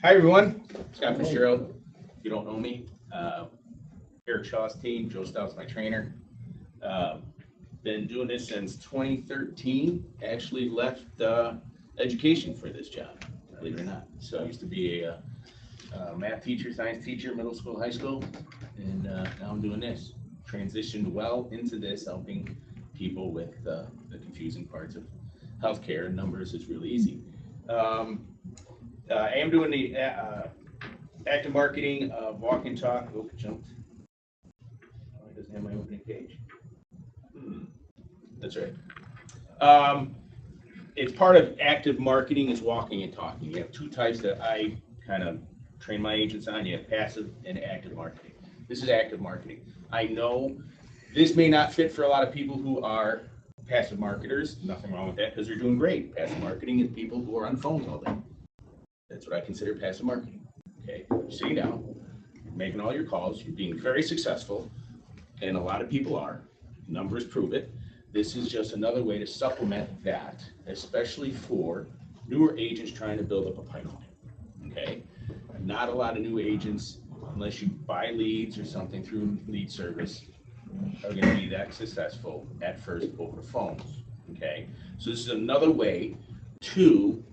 Hi everyone, Scott Fitzgerald. If you don't know me, Eric Shaw's team, Joe Stout's my trainer. Uh, Been doing this since 2013. Actually left education for this job, believe it or not. So I used to be a math teacher, science teacher, middle school, high school, and now I'm doing this. Transitioned well into this, helping people with the confusing parts of healthcare. Numbers is really easy. I am doing the active marketing of Walk and Talk. Oh, jumped. Oh, it doesn't have my opening page. That's right. It's part of active marketing is walking and talking. You have two types that I kind of train my agents on. You have passive and active marketing. This is active marketing. I know this may not fit for a lot of people who are passive marketers. Nothing wrong with that because they're doing great. Passive marketing is people who are on phones all day. That's what I consider passive marketing. Okay, you're sitting down, you're making all your calls, you're being very successful, and a lot of people are. Numbers prove it. This is just another way to supplement that, especially for newer agents trying to build up a pipeline. Okay, not a lot of new agents, unless you buy leads or something through lead service, are going to be that successful at first over phones. Okay, so this is another way to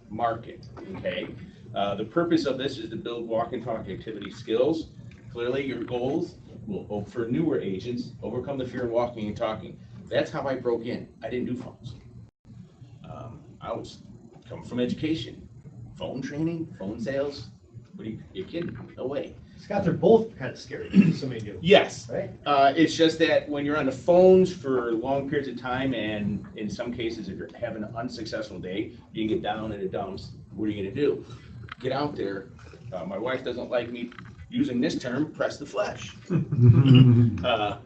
market. Okay, the purpose of this is to build walk and talk activity skills. Clearly, your goals will, for newer agents, overcome the fear of walking and talking. That's how I broke in. I didn't do phones. I was coming from education, phone training, phone sales. What are you kidding? No way. Scott, they're both kind of scary. Somebody do. Yes. Right? It's just that when you're on the phones for long periods of time, and in some cases, if you're having an unsuccessful day, you can get down in the dumps. What are you going to do? Get out there. My wife doesn't like me using this term, press the flesh,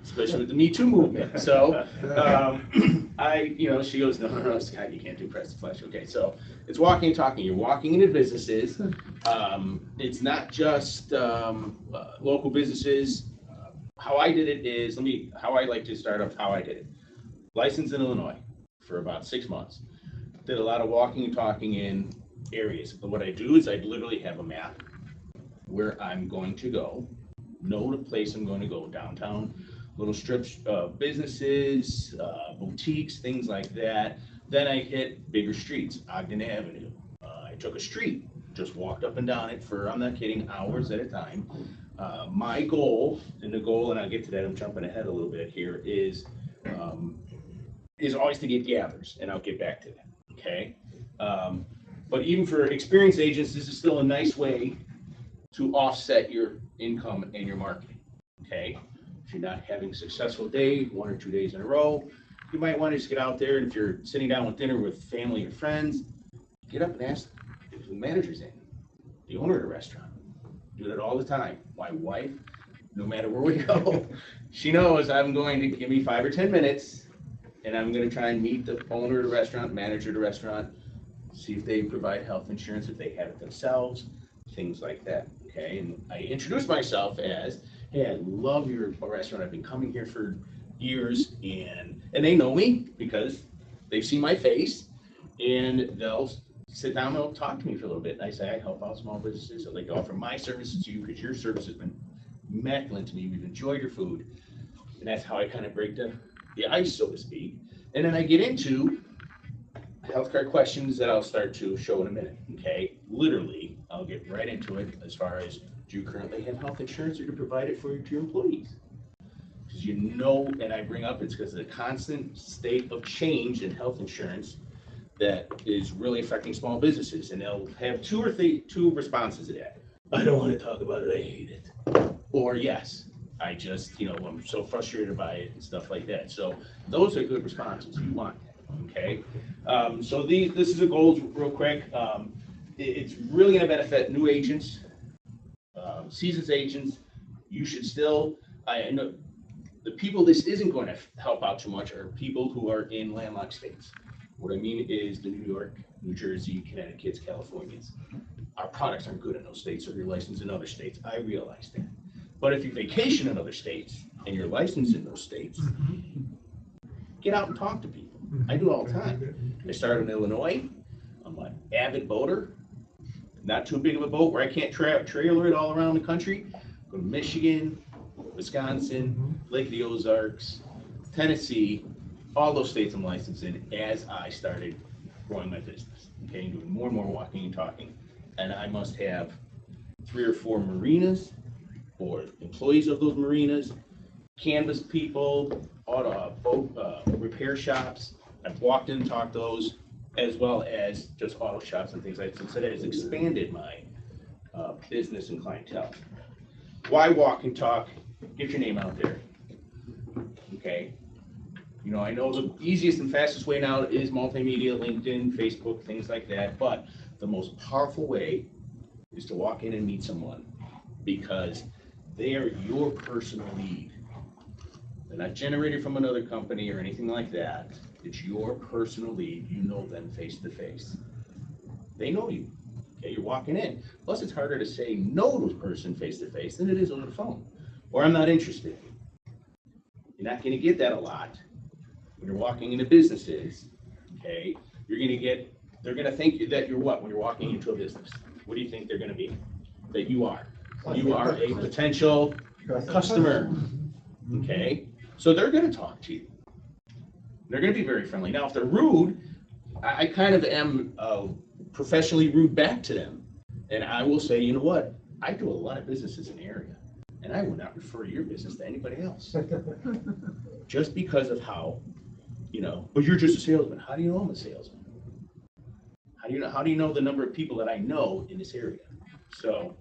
especially with the Me Too movement. So she goes, no, Scott, you can't do press the flesh. Okay, so it's walking and talking. You're walking into businesses. It's not just local businesses. How I did it is, how I like to start off how I did it. Licensed in Illinois for about 6 months. Did a lot of walking and talking in areas. But what I do is I literally have a map where I'm going to go, know the place I'm going to go, downtown, little strips of businesses, boutiques, things like that. Then I hit bigger streets, Ogden Avenue. I took a street, just walked up and down it for, I'm not kidding, hours at a time. My goal, and I'll get to that, I'm jumping ahead a little bit here, is always to get gathers, and I'll get back to that, okay? But even for experienced agents, this is still a nice way to offset your income and your marketing, okay? If you're not having a successful day, 1 or 2 days in a row, you might want to just get out there, and if you're sitting down with dinner with family or friends, get up and ask if the manager's in, the owner of the restaurant. Do that all the time. My wife, no matter where we go, she knows I'm going to give me 5 or 10 minutes, and I'm going to try and meet the owner of the restaurant, manager of the restaurant, see if they provide health insurance, if they have it themselves, things like that, okay? And I introduce myself as, hey, I love your restaurant. I've been coming here for years, and they know me because they've seen my face, and they'll sit down and they'll talk to me for a little bit. And I say, I help out small businesses. I'd like to offer my services to you because your service has been immaculate to me. We've enjoyed your food. And that's how I kind of break the ice, so to speak. And then I get into health card questions that I'll start to show in a minute, okay? Literally, I'll get right into it as far as, do you currently have health insurance or to provide it to your employees? Because and I bring up, it's because of the constant state of change in health insurance that is really affecting small businesses, and they'll have two responses to that. I don't want to talk about it, I hate it. Or yes, I just, I'm so frustrated by it and stuff like that. So those are good responses. You want that. Okay, so this is a goals real quick. It's really going to benefit new agents, seasoned agents. You should still, I know the people this isn't going to help out too much are people who are in landlocked states. What I mean is the New York, New Jersey, Connecticut, Californians. Our products aren't good in those states, so you're licensed in other states. I realize that. But if you vacation in other states and you're licensed in those states, get out and talk to people. I do it all the time. I started in Illinois. I'm an avid boater. not too big of a boat where I can't trailer it all around the country. Go to Michigan, Wisconsin, Lake of the Ozarks, Tennessee, all those states I'm licensed in as I started growing my business. Okay, doing more and more walking and talking. And I must have 3 or 4 marinas or employees of those marinas, canvas people, boat repair shops. I've walked in and talked to those, as well as just auto shops and things like that. So that has expanded my business and clientele. Why walk and talk? Get your name out there. Okay. You know, I know the easiest and fastest way now is multimedia, LinkedIn, Facebook, things like that. But the most powerful way is to walk in and meet someone, because they are your personal lead. They're not generated from another company or anything like that. It's your personal lead. You know them face to face. They know you. Okay, you're walking in. Plus, it's harder to say no to a person face to face than it is over the phone. Or I'm not interested. You're not going to get that a lot when you're walking into businesses. Okay, they're going to think that you're what when you're walking into a business. What do you think they're going to be? That you are. You are a potential customer. Okay, so they're going to talk to you. They're going to be very friendly. Now, if they're rude, I kind of am professionally rude back to them. And I will say, you know what? I do a lot of businesses in the area, and I would not refer your business to anybody else. Just because of how, but you're just a salesman. How do you know I'm a salesman? How do you know the number of people that I know in this area? So,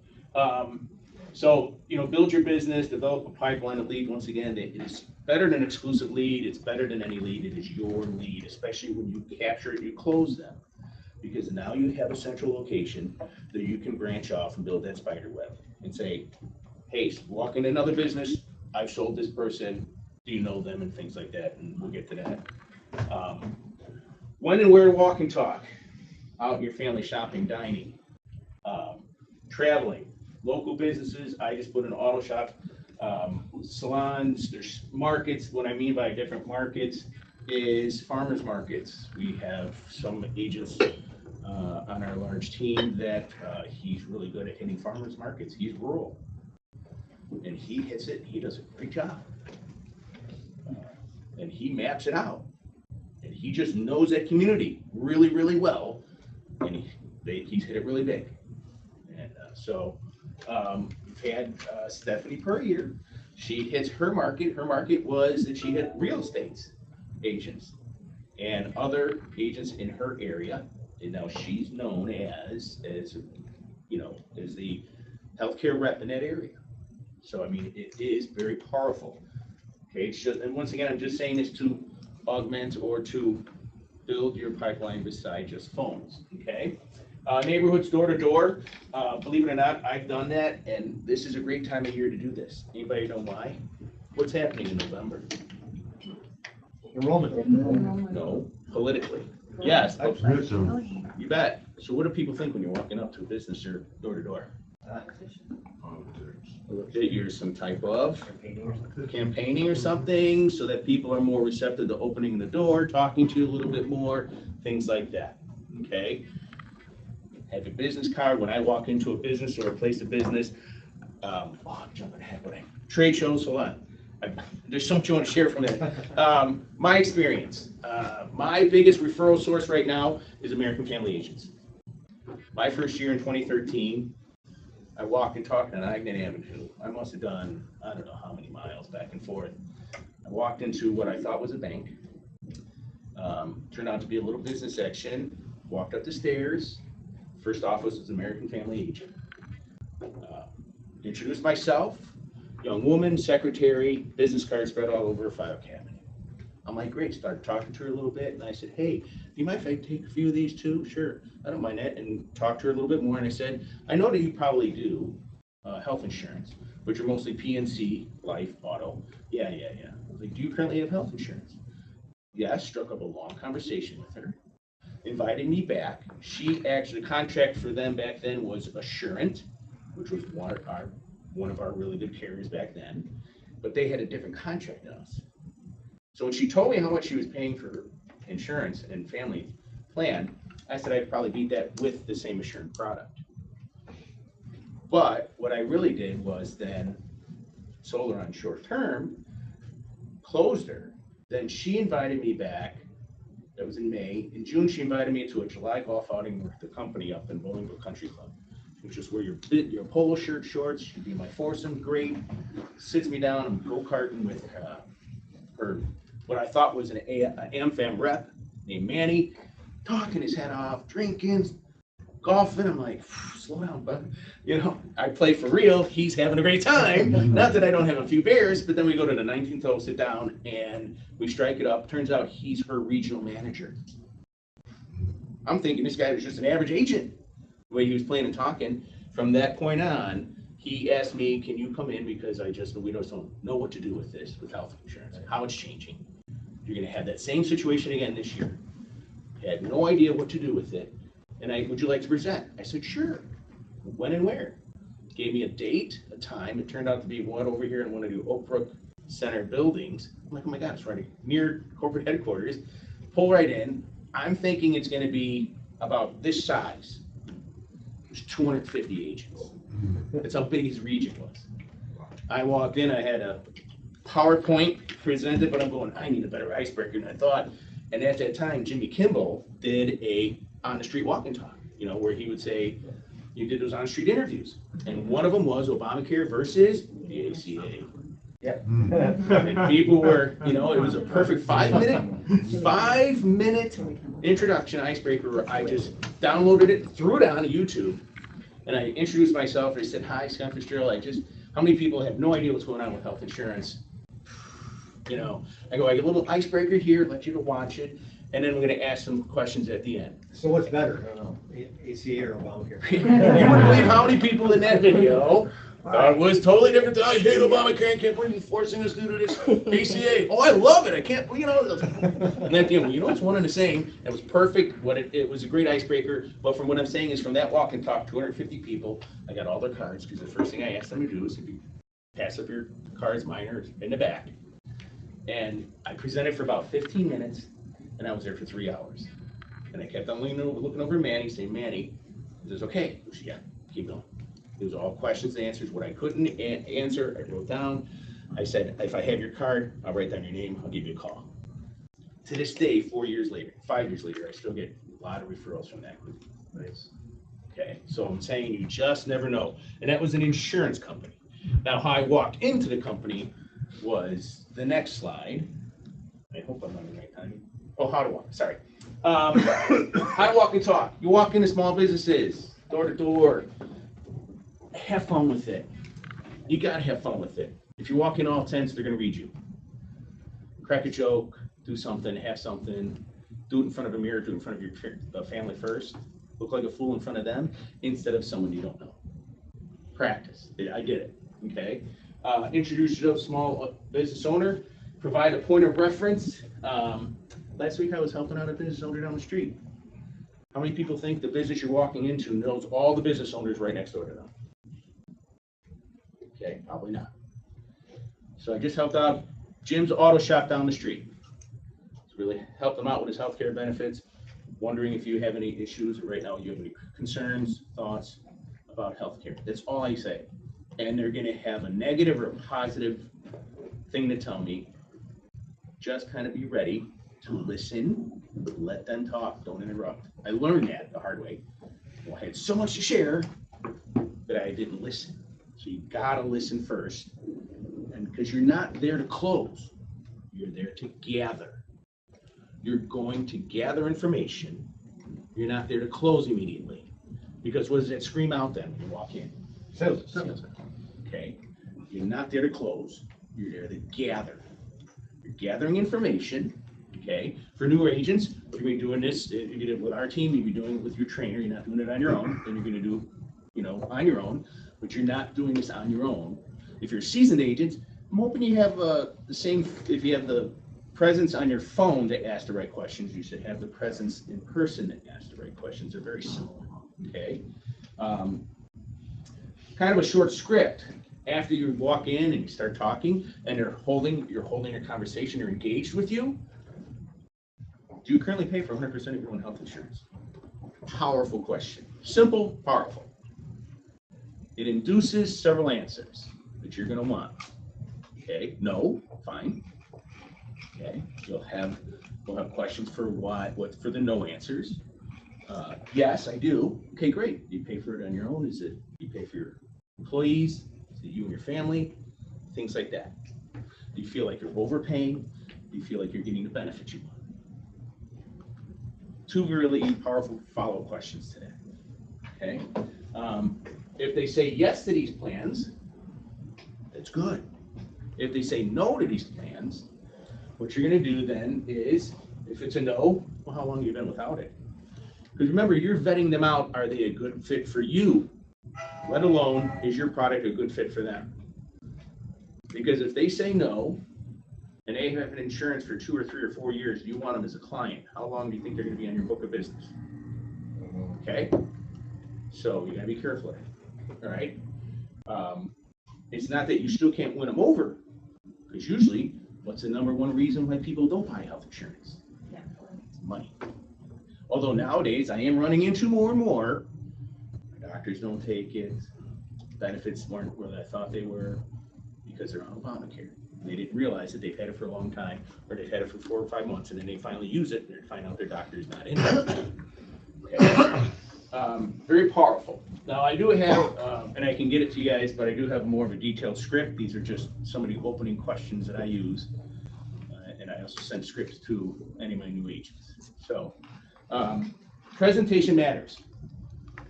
build your business, develop a pipeline of lead. Once again, it is better than exclusive lead. It's better than any lead. It is your lead, especially when you capture it, you close them, because now you have a central location that you can branch off and build that spider web and say, hey, walk in another business. I've sold this person. Do you know them? And things like that. And we'll get to that. When and where to walk and talk. Out in your family, shopping, dining, traveling, local businesses. I just put an auto shop, salons, there's markets. What I mean by different markets is farmers markets. We have some agents on our large team that he's really good at hitting farmers markets. He's rural, and he hits it. He does a great job, and he maps it out, and he just knows that community really, really well. And he's hit it really big. And we've had Stephanie per year. She hits her market. Her market was that she hit real estate agents and other agents in her area. And now she's known as the healthcare rep in that area. So, I mean, it is very powerful. Okay, and once again, I'm just saying this to augment or to build your pipeline beside just phones, okay? Neighborhoods door to door. Believe it or not, I've done that, and this is a great time of year to do this. Anybody know why? What's happening in November? Enrollment. No, politically. Yes, Absolutely. you bet. So what do people think when you're walking up to a business or door to door? That you're some type of campaigning or something, so that people are more receptive to opening the door, talking to you a little bit more, things like that. Okay. Have a business card. When I walk into a business or a place of business, I'm jumping ahead. Trade shows. Hold on. There's something you want to share from that. My experience. My biggest referral source right now is American Family Agents. My first year in 2013. I walked and talked on Agnet Avenue. I must have done, I don't know how many miles back and forth. I walked into what I thought was a bank. Turned out to be a little business section. Walked up the stairs. First office was American Family Agent. Introduced myself. Young woman, secretary, business card spread all over her file cabinet. I'm like, great. Started talking to her a little bit, and I said, hey, do you mind if I take a few of these too? Sure, I don't mind that. And talked to her a little bit more, and I said, I know that you probably do health insurance, but you're mostly PNC, life, auto. Yeah. I was like, do you currently have health insurance? Yes. Struck up a long conversation with her. Invited me back. She actually, the contract for them back then was Assurant, which was one of our really good carriers back then, but they had a different contract than us. So when she told me how much she was paying for insurance and family plan, I said I'd probably beat that with the same Assurant product. But what I really did was then sold her on short term, closed her. Then she invited me back. That was in May. In June, she invited me to a July golf outing with the company up in Bolingbrook Country Club. Which is where your polo shirt, shorts, she'd be my foursome, great. Sits me down, I'm go-karting with her, what I thought was an AmFam rep named Manny, talking his head off, drinking, golfing. I'm like, slow down, bud. You know, I play for real. He's having a great time. Not that I don't have a few beers, but then we go to the 19th hole, sit down, and we strike it up. Turns out he's her regional manager. I'm thinking this guy was just an average agent. The way he was playing and talking. From that point on, he asked me, can you come in because we just don't know what to do with this, with health insurance, how it's changing. You're gonna have that same situation again this year. Had no idea what to do with it. And would you like to present? I said, sure. When and where? Gave me a date, a time. It turned out to be one over here in one of the Oak Brook Center buildings. I'm like, oh my God, it's right near corporate headquarters. Pull right in. I'm thinking it's gonna be about this size. There's 250 agents. That's how big his region was. I walked in, I had a PowerPoint presented, but I'm going, I need a better icebreaker than I thought. And at that time, Jimmy Kimball did a on the street walk and talk, you know, where he would say, you did those on the street interviews. And one of them was Obamacare versus the ACA. Yeah. And people were, you know, it was a perfect 5-minute introduction icebreaker where I just downloaded it, threw it on YouTube, and I introduced myself. I said, hi, Scott Fitzgerald. How many people have no idea what's going on with health insurance? You know, I get a little icebreaker here, let you to watch it, and then we're going to ask some questions at the end. So what's better? I don't know, ACA or Obamacare? You wouldn't believe how many people in that video thought it was totally different. I hate Obamacare. I can't believe you're forcing us to do this ACA. Oh, I love it. I can't, you know. And at the end, well, you know, it's one and the same. It was perfect. It was a great icebreaker. But from what I'm saying is from that walk and talk, 250 people, I got all their cards because the first thing I asked them to do is if you pass up your cards, mine are in the back. And I presented for about 15 minutes, and I was there for 3 hours. And I kept on looking over Manny, saying, Manny, is this okay? He goes, yeah, keep going. It was all questions and answers. What I couldn't answer, I wrote down. I said, if I have your card, I'll write down your name. I'll give you a call. To this day, 5 years later, I still get a lot of referrals from that group. Nice. Okay, so I'm saying you just never know. And that was an insurance company. Now, how I walked into the company was the next slide. I hope I'm on the right time. Oh, how to walk, sorry. How to walk and talk. You walk into small businesses, door to door. Have fun with it. You gotta have fun with it. If you walk in all tense, they're gonna read you. Crack a joke, do something, have something, do it in front of a mirror, do it in front of your family first. Look like a fool in front of them instead of someone you don't know. Practice. I did it, okay? Introduce yourself, small business owner, provide a point of reference. Last week I was helping out a business owner down the street. How many people think the business you're walking into knows all the business owners right next door to them? Okay, probably not. So I just helped out Jim's auto shop down the street. To really help him out with his healthcare benefits. Wondering if you have any issues right now, you have any concerns, thoughts about healthcare. That's all I say. And they're gonna have a negative or a positive thing to tell me. Just kind of be ready to listen, but let them talk, don't interrupt. I learned that the hard way. Well, I had so much to share that I didn't listen. So you gotta listen first. And because you're not there to close, you're there to gather. You're going to gather information. You're not there to close immediately. Because what does that scream out then when you walk in? Sales. Okay? You're not there to close. You're there to gather. You're gathering information. Okay? For new agents, you're going to be doing this. If you did it with our team, you'd be doing it with your trainer. You're not doing it on your own. Then you're going to do, on your own. But you're not doing this on your own. If you're a seasoned agent, I'm hoping you have the same. If you have the presence on your phone to ask the right questions, you should have the presence in person to ask the right questions. They're very similar. Okay. Kind of a short script. After you walk in and you start talking, and you're holding your conversation, they're engaged with you. Do you currently pay for 100% of your own health insurance? Powerful question. Simple, powerful. it induces several answers that you're going to want. Okay, no, fine. Okay, we'll have questions for what for the no answers. Yes, I do. Okay, great. Do you pay for it on your own? Is it you pay for your employees? Is it you and your family? Things like that. Do you feel like you're overpaying? Do you feel like you're getting the benefits you want? Two really powerful follow-up questions today. Okay. If they say yes to these plans, that's good. If they say no to these plans, what you're going to do then is, if it's a no, well, how long have you been without it? Because remember, you're vetting them out. Are they a good fit for you? Let alone, is your product a good fit for them? Because if they say no, and they have an insurance for 2 or 3 or 4 years, you want them as a client, how long do you think they're going to be on your book of business? Okay? So you got to be careful of it. All right? It's not that you still can't win them over, because usually, what's the number one reason why people don't buy health insurance? It's money. Although nowadays, I am running into more and more, doctors don't take it, benefits weren't where I thought they were, because they're on Obamacare. They didn't realize that they've had it for a long time, or they've had it for 4 or 5 months, and then they finally use it, and they find out their doctor's not in it. Okay. Very powerful. Now, I do have, and I can get it to you guys, but I do have more of a detailed script. These are just some of the opening questions that I use, and I also send scripts to any of my new agents. So, presentation matters.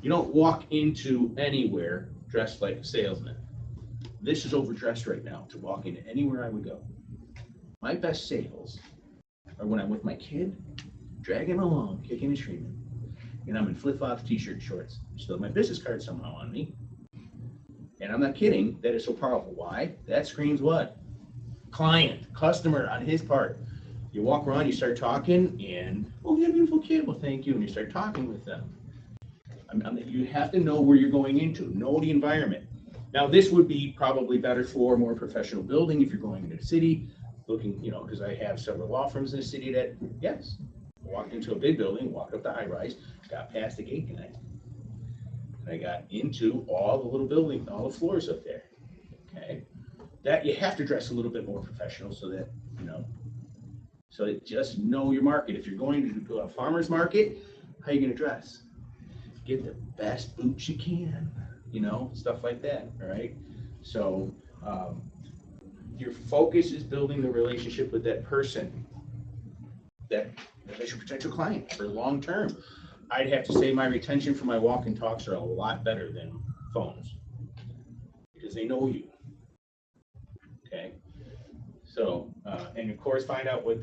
You don't walk into anywhere dressed like a salesman. This is overdressed right now to walk into anywhere I would go. My best sales are when I'm with my kid, dragging him along, kicking and screaming, and I'm in flip-flops, t-shirt, shorts. Still have my business card somehow on me. And I'm not kidding, that is so powerful. Why? That screams what? Client, customer on his part. You walk around, you start talking, and, oh, you have a beautiful kid. Well, thank you. And you start talking with them. You have to know where you're going into, know the environment. Now, this would be probably better for more professional building if you're going into the city, looking, because I have several law firms in the city that, yes, walked into a big building, walked up the high rise, got past the gate, and I got into all the little building, all the floors up there. Okay, that you have to dress a little bit more professional so that so that just know your market. If you're going to a farmer's market, how are you going to dress? Get the best boots you can, stuff like that. All right. So your focus is building the relationship with that person, that is your potential client for long term. I'd have to say my retention for my walk and talks are a lot better than phones because they know you. Okay. So, and of course, find out what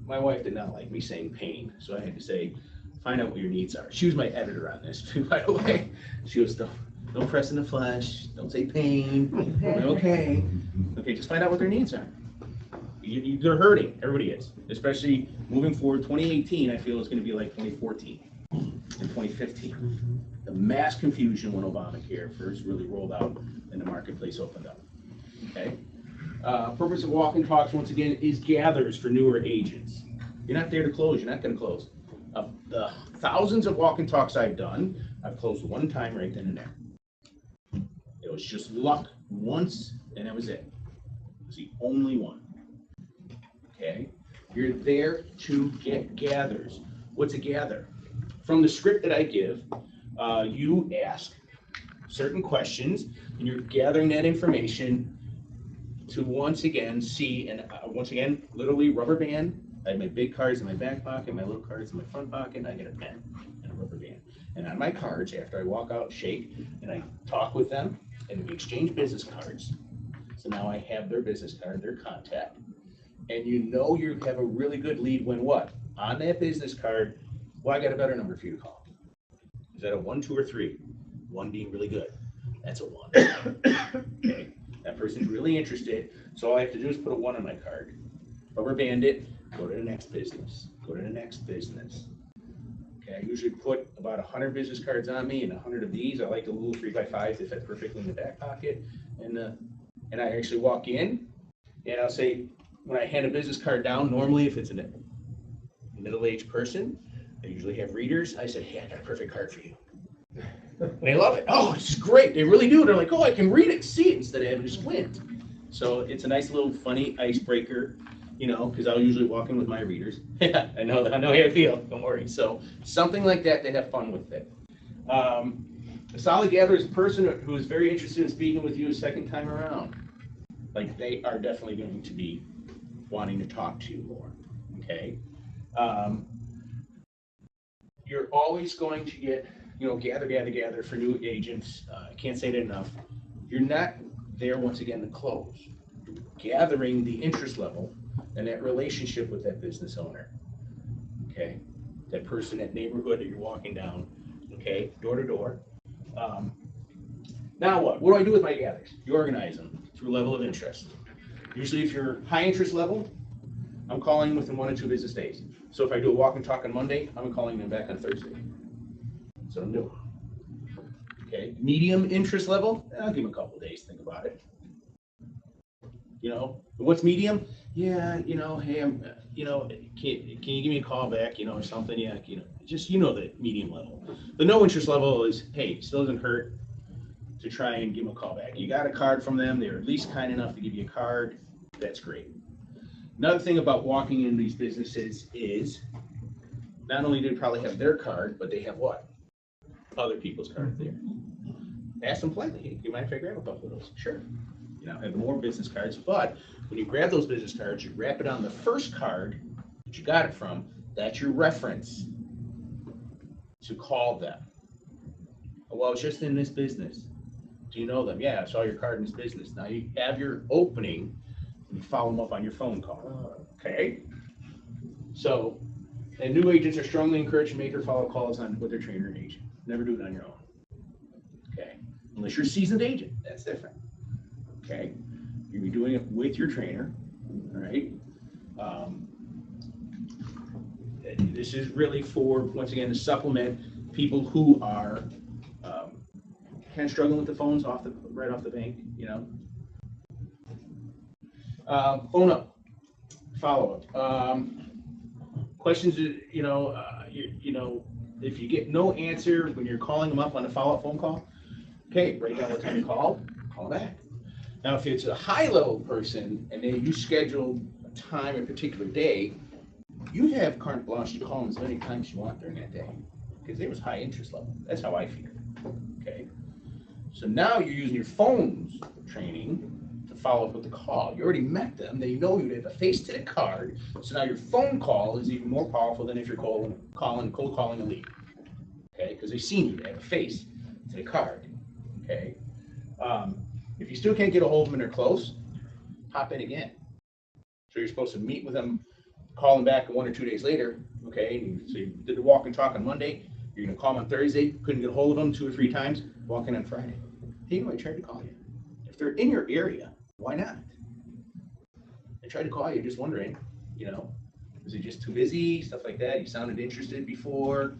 my wife did not like me saying pain. So I had to say, find out what your needs are. She was my editor on this too, by the way. She was, don't press in the flesh. Don't say pain. Okay. Okay, just find out what their needs are. They're hurting. Everybody is. Especially moving forward, 2018, I feel is going to be like 2014 and 2015. The mass confusion when Obamacare first really rolled out and the marketplace opened up. Okay. Purpose of walk and talks, once again, is gathers for newer agents. You're not there to close. You're not going to close. Of the thousands of walk and talks I've done, I've closed one time right then and there. It was just luck once, and that was it. It was the only one. Okay? You're there to get gathers. What's a gather? From the script that I give, you ask certain questions, and you're gathering that information to once again see, and once again, literally rubber band. I have my big cards in my back pocket, my little cards in my front pocket, and I get a pen and a rubber band. And on my cards, after I walk out, shake, and I talk with them, and we exchange business cards. So now I have their business card, their contact, and you have a really good lead when what? On that business card, well, I got a better number for you to call. Is that a 1, 2, or 3? 1 being really good. That's a 1. Okay. That person's really interested, so all I have to do is put a 1 on my card, rubber band it, go to the next business, go to the next business. Okay, I usually put about 100 business cards on me, and 100 of these. I like the little 3x5s that fit perfectly in the back pocket, and I actually walk in, and I'll say, when I hand a business card down, normally if it's a middle-aged person, I usually have readers. I say, hey, I got a perfect card for you. And they love it. Oh, it's great. They really do. They're like, oh, I can read it, see it instead of having to squint. So it's a nice little funny icebreaker, you know, because I'll usually walk in with my readers. Yeah, I know how I feel. Don't worry. So something like that, they have fun with it. A solid gatherer is a person who is very interested in speaking with you a second time around. Like they are definitely going to be wanting to talk to you more. Okay. You're always going to get, you know, gather for new agents. I can't say it enough. You're not there once again to close. You're gathering the interest level and that relationship with that business owner. Okay. That person, that neighborhood that you're walking down. Okay. Door to door. Now what? What do I do with my gathers? You organize them through level of interest. Usually if you're high interest level, I'm calling within 1 or 2 business days. So if I do a walk and talk on Monday, I'm calling them back on Thursday. That's what I'm doing. Okay. Medium interest level, I'll give them a couple of days, think about it. You know, what's medium? Yeah, you know, hey, I'm, you know, can you give me a call back, you know, or something? Yeah, you know, just, you know, the medium level. The no interest level is, hey, still doesn't hurt to try and give them a call back. You got a card from them, they're at least kind enough to give you a card. That's great. Another thing about walking into these businesses is not only do they probably have their card, but they have what? Other people's cards there. Ask them politely, hey, do you mind if I grab a couple of those? Sure. You know, have more business cards, but when you grab those business cards, you wrap it on the first card that you got it from. That's your reference to call them. Well, I was just in this business. Do you know them? Yeah, I saw your card in this business. Now you have your opening and you follow them up on your phone call. Okay. So, and new agents are strongly encouraged to make or follow calls on with their trainer and agent. Never do it on your own. Okay. Unless you're a seasoned agent, that's different. Okay. You'll be doing it with your trainer. All right. This is really for, once again, to supplement people who are kind of struggling with the phones right off the bank, you know. Phone up, follow up. Questions, you know, if you get no answer when you're calling them up on a follow-up phone call, okay, write down what time you call back. Now, if it's a high-level person and you schedule a time, a particular day, you have carte blanche to call them as many times as you want during that day because there was high interest level. That's how I feel. Okay. So now you're using your phone's training to follow up with the call. You already met them. They know you. They have a face to the card. So now your phone call is even more powerful than if you're cold calling a lead. Okay, because they've seen you. They have a face to the card. Okay. If you still can't get a hold of them and they're close, hop in again. So you're supposed to meet with them, call them back 1 or 2 days later. Okay, so you did the walk and talk on Monday. You're gonna call them on Thursday. Couldn't get a hold of them 2 or 3 times. Walk in on Friday. Hey, you know, I tried to call you. If they're in your area, why not? I tried to call you, just wondering, you know, was it just too busy, stuff like that? You sounded interested before,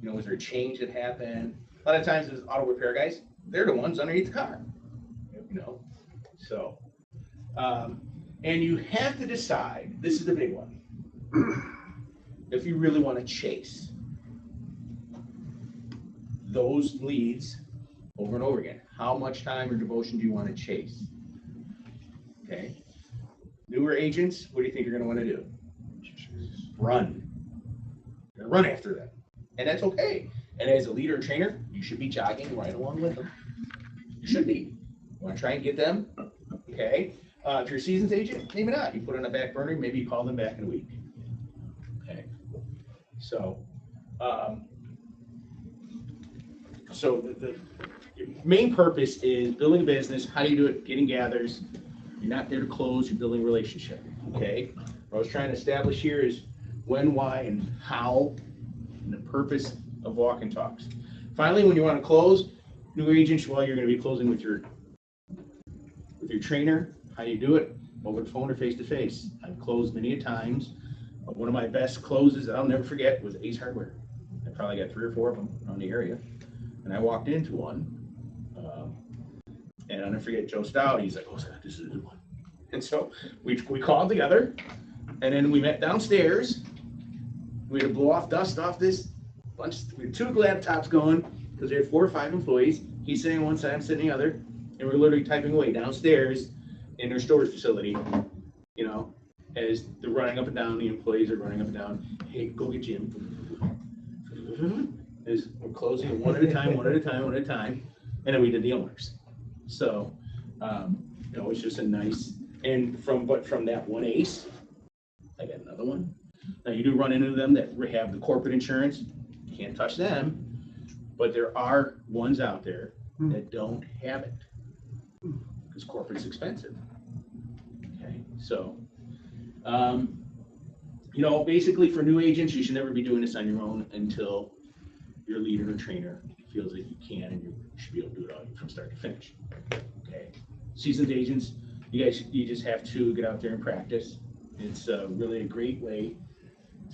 you know, was there a change that happened? A lot of times as auto repair guys, they're the ones underneath the car, you know, so, and you have to decide, this is the big one, if you really want to chase those leads over and over again. How much time or devotion do you want to chase? Okay. Newer agents, what do you think you're going to want to do? Run. You're going to run after them. And that's okay. And as a leader and trainer, you should be jogging right along with them. You should be. You want to try and get them? Okay. If you're a seasoned agent, maybe not. You put it on a back burner, maybe you call them back in a week. Okay. So, the main purpose is building a business. How do you do it? Getting gathers. You're not there to close. You're building a relationship. Okay. What I was trying to establish here is when, why, and how, and the purpose of walk and talks. Finally, when you want to close, new agents, well, you're going to be closing with your trainer. How do you do it? Over the phone or face to face. I've closed many a times. One of my best closes that I'll never forget was Ace Hardware. I probably got 3 or 4 of them around the area. And I walked into one, and I'll never forget Joe Stout. He's like, "Oh, Scott, this is a good one." And so we called together, and then we met downstairs. We had to blow off dust off this bunch. We had 2 laptops going, because they had 4 or 5 employees. He's sitting on one side, I'm sitting on the other, and we're literally typing away downstairs in their storage facility, you know, as they're running up and down, the employees are running up and down. Hey, go get Jim. As we're closing it one at a time, one at a time, one at a time, and then we did the owners. So, you know, it's just a nice, and from that one ace, I got another one. Now you do run into them that have the corporate insurance, you can't touch them, but there are ones out there that don't have it because corporate's expensive. Okay, so, you know, basically for new agents, you should never be doing this on your own until your leader or trainer feels that you can, and you should be able to do it all from start to finish. Okay, seasoned agents, you just have to get out there and practice. It's really a great way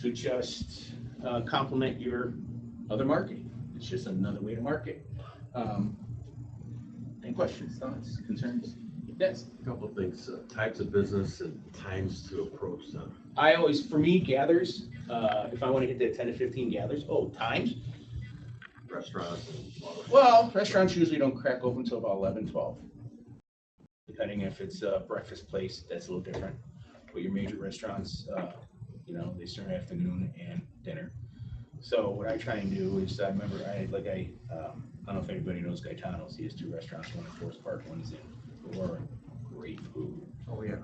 to just complement your other marketing. It's just another way to market. Any questions, thoughts, concerns? Yes. A couple of things, types of business and times to approach them. I always, for me, gathers, if I want to hit that 10 to 15 gathers, times. Restaurants and Well, restaurants usually don't crack open until about 11, 12. Depending if it's a breakfast place, that's a little different. But your major restaurants, you know, they serve afternoon and dinner. So what I try and do is, I remember I don't know if anybody knows Gaetano's. He has 2 restaurants, one in Forest Park, one is in Aurora. Great food. Oh, yeah.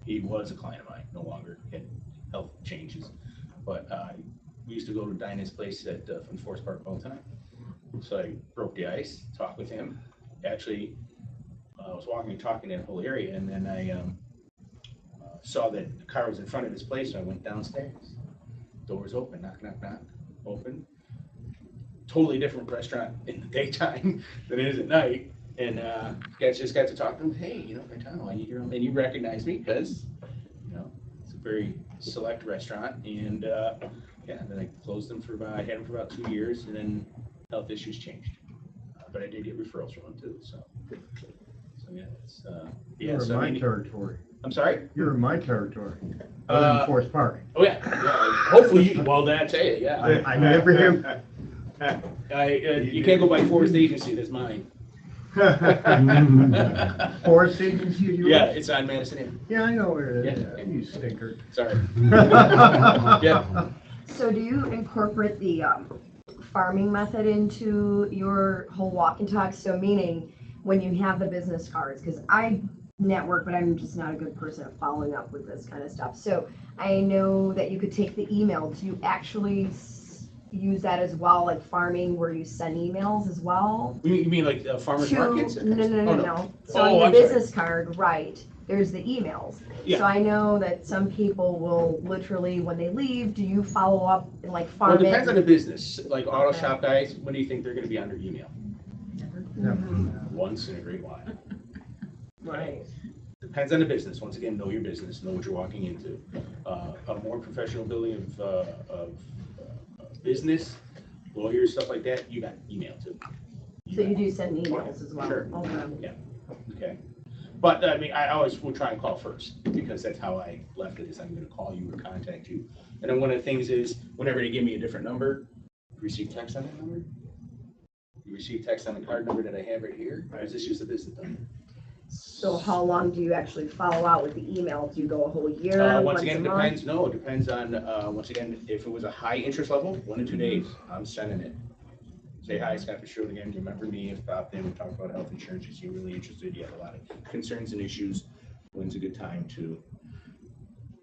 He was a client of mine, no longer, had health changes. But we used to go to dine his place at from Forest Park all the time. So I broke the ice, talked with him. Actually, I was walking and talking in the whole area, and then I saw that the car was in front of his place, so I went downstairs. Door was open, knock, knock, knock, open. Totally different restaurant in the daytime than it is at night. And just got to talk to him. Hey, you know, Gaetano, I need your, and you recognize me because, you know, it's a very select restaurant. And yeah, then I closed them I had them for about 2 years, and then health issues changed. But I did get referrals from them too. So yeah, it's yeah. You're So, in my territory. I'm sorry. You're in my territory. I live in Forest Park. Oh yeah. Hopefully, well, that's it. Yeah. I never hear. You can't go by Forest Agency. That's mine. Forest Agency. Yeah, it's on Madison Ave. Yeah, I know where it is. Yeah. You stinker. Sorry. Yeah. So do you incorporate the farming method into your whole walk and talk? So meaning when you have the business cards, because I network, but I'm just not a good person at following up with this kind of stuff. So I know that you could take the email. Do you actually use that as well, like farming, where you send emails as well? You mean like farmers markets? No. So Oh, on your I'm sorry. business card, right, there's the emails. Yeah. So I know that some people will literally, when they leave, do you follow up and like Well, farm it depends on it? the business. Like auto Okay. shop guys, when do you think they're going to be on their email? Mhm. Once in a great while. Right. Depends on the business. Once again, know your business, know what you're walking into. A more professional building of business, lawyers, stuff like that, you got email too. So you do send emails as well? Sure. Okay. Okay. But I mean, I always will try and call first because that's how I left it, is I'm going to call you or contact you. And then one of the things is whenever they give me a different number, you receive text on that number? You receive text on the card number that I have right here? Or is this just a business number? So how long do you actually follow out with the email? Do you go a whole year, Once once again, a it month? depends. No, it depends on, once again, if it was a high interest level, 1 to 2 days, I'm sending it. Say, hi, Scott Fitzgerald again. Do you remember me? If popped in, we talked about health insurance. You seem really interested. You have a lot of concerns and issues. When's a good time to,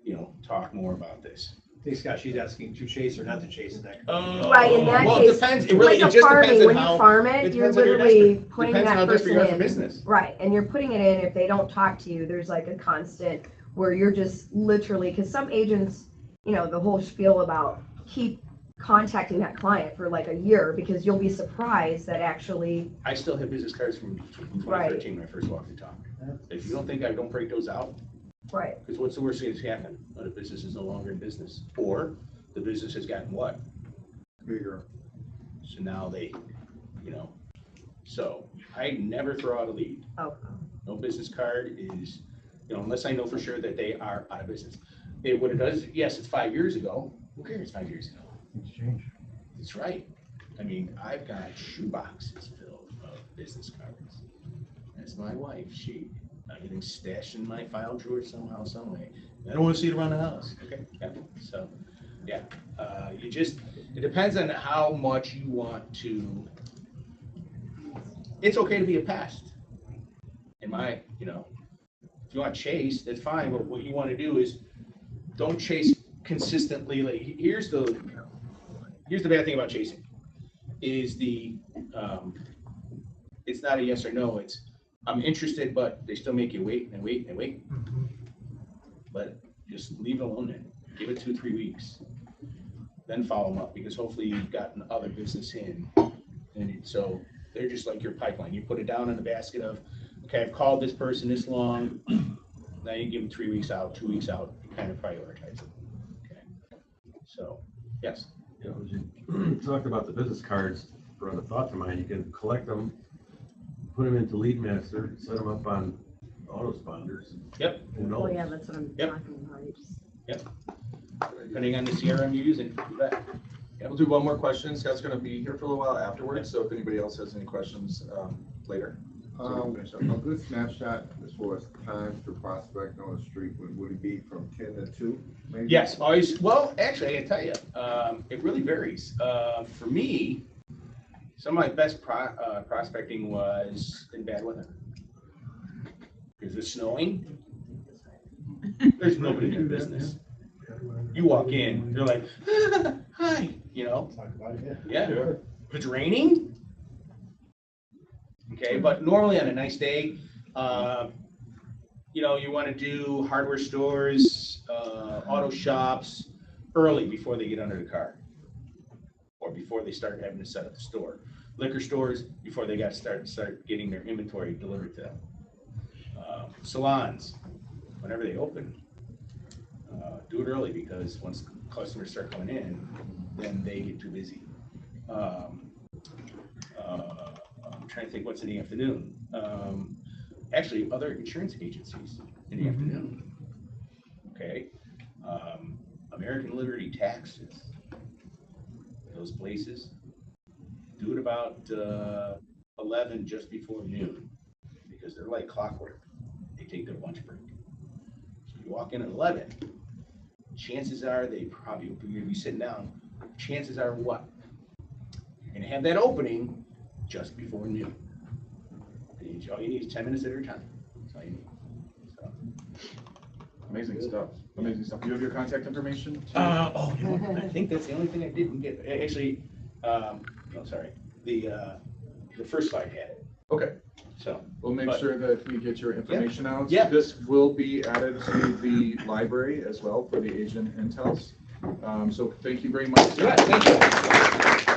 you know, talk more about this? Hey, Scott, she's asking to chase or not to chase in that. Right, in that well, case, it depends. It really, like it just farming, depends on when how. you farm It it, you're depends on your literally desperate- putting depends on that how desperate person you are for in. business. Right, and you're putting it in, if they don't talk to you, there's like a constant where you're just literally, because some agents, you know, the whole spiel about keep contacting that client for like a year, because you'll be surprised that actually, I still have business cards from 2013 when I first walked the talk. If you don't think I don't break those out, right, because what's the worst thing that's happened? Well, the business is no longer in business, or the business has gotten what? Bigger. So now they, you know, so I never throw out a lead. oh, No business card is, you know, unless I know for sure that they are out of business. What it does, yes, it's 5 years ago. Who cares 5 years ago? It's changed. That's right. I mean, I've got shoe boxes filled of business cards. That's my wife. Everything's stashed in my file drawer somehow, some way. I don't want to see it around the house. Okay. Yeah. So, yeah. It depends on how much you want to. It's okay to be a pest. If you want to chase, that's fine. But what you want to do is don't chase consistently. Like, here's the bad thing about chasing is it's not a yes or no. It's I'm interested, but they still make you wait and wait and wait. But just leave it alone then. Give it 2-3 weeks. Then follow them up because hopefully you've gotten other business in. And so they're just like your pipeline. You put it down in the basket of, okay, I've called this person this long. Now you give them 3 weeks out, 2 weeks out, you kind of prioritize it. Okay. So, yes. You know, as you talked about the business cards, brought a thought to mind. You can collect them, put them into Lead Master, set them up on autoresponders. Yep. Who knows? Oh, yeah, that's what I'm Yep. talking about. You just- Depending on the CRM you're using. You bet. We'll do one more question. Scott's gonna be here for a little while afterwards, so if anybody else has any questions, later. A good snapshot as far as times to prospect on the street, would it be from 10 to 2? Maybe? Yes, always. Well, actually, I can tell you, it really varies. For me, some of my best prospecting was in bad weather. Because it's snowing. There's nobody in their business. You walk in, they're like, hi, Talk about it, Yeah. If it's raining. Okay, but normally on a nice day, you want to do hardware stores, auto shops early before they get under the car. Or before they start having to set up the store. Liquor stores before they got to start getting their inventory delivered to them. Salons, whenever they open, do it early because once customers start coming in, then they get too busy. I'm trying to think what's in the afternoon. Actually, other insurance agencies in the afternoon. Okay. American Liberty Taxes. Those places. Do it about 11 just before noon because they're like clockwork. They take their lunch break. So you walk in at 11. Chances are they probably will be sitting down. Chances are what? You're going to have that opening just before noon. And all you need is 10 minutes at a time. That's all you need. So. Amazing stuff. Amazing stuff. You have your contact information? I think that's the only thing I didn't get. Actually, sorry. The first slide had it. Okay. So We'll make sure that we get your information out. Yeah. This will be added to the library as well for the agent intels. So thank you very much. yeah, thank you.